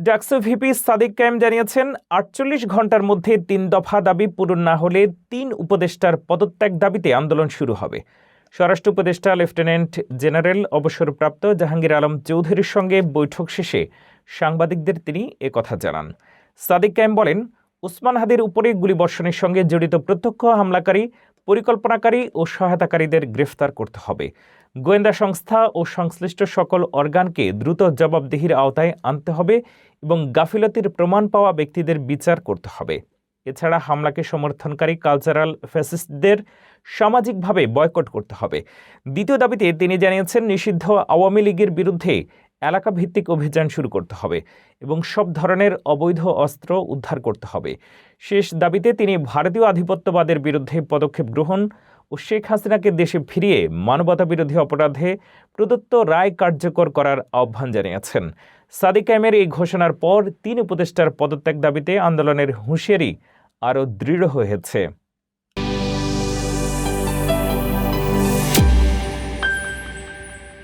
DUCSU VP Sadiq কায়েম জানিয়েছেন ৪৮ ঘন্টার মধ্যে ৩ দফা দাবি পূরণ না হলে ৩ উপদেষ্টার পদত্যাগ দাবিতে আন্দোলন শুরু হবে। স্বরাষ্ট্র উপদেষ্টা লেফটেন্যান্ট জেনারেল অবসরপ্রাপ্ত জাহাঙ্গীর আলম চৌধুরীর সঙ্গে বৈঠক শেষে সাংবাদিকদের তিনি একথা জানান। সাদিক কায়েম বলেন, ওসমান হাদির উপরে গুলিবর্ষণের সঙ্গে জড়িত প্রত্যক্ষ হামলাকারী, পরিকল্পনাকারী ও সহায়তাকারীদের গ্রেফতার করতে হবে। গোয়েন্দা সংস্থা ও সংশ্লিষ্ট সকল অর্গানকে দ্রুত জবাবদিহির আওতায় আনতে হবে এবং গাফিলতির প্রমাণ পাওয়া ব্যক্তিদের বিচার করতে হবে। এছাড়া হামলাকে সমর্থনকারী কালচারাল ফ্যাসিস্টদের সামাজিকভাবে বয়কট করতে হবে। দ্বিতীয় দাবিতে তিনি জানিয়েছেন, নিষিদ্ধ আওয়ামী লীগের বিরুদ্ধে এলাকা ভিত্তিক অভিযান শুরু করতে হবে এবং সব ধরনের অবৈধ অস্ত্র উদ্ধার করতে হবে। শেষ দাবিতে তিনি ভারতীয় আধিপত্যবাদের বিরুদ্ধে পদক্ষেপ গ্রহণ ও শেখ হাসিনাকে দেশে ফিরিয়ে মানবতাবিরোধী অপরাধে প্রদত্ত রায় কার্যকর করার আহ্বান জানিয়েছেন। সাদিক কায়েমের এই ঘোষণার পর ৩ উপদেষ্টার পদত্যাগ দাবিতে আন্দোলনের হুঁশিয়ারি আরও দৃঢ় হয়েছে।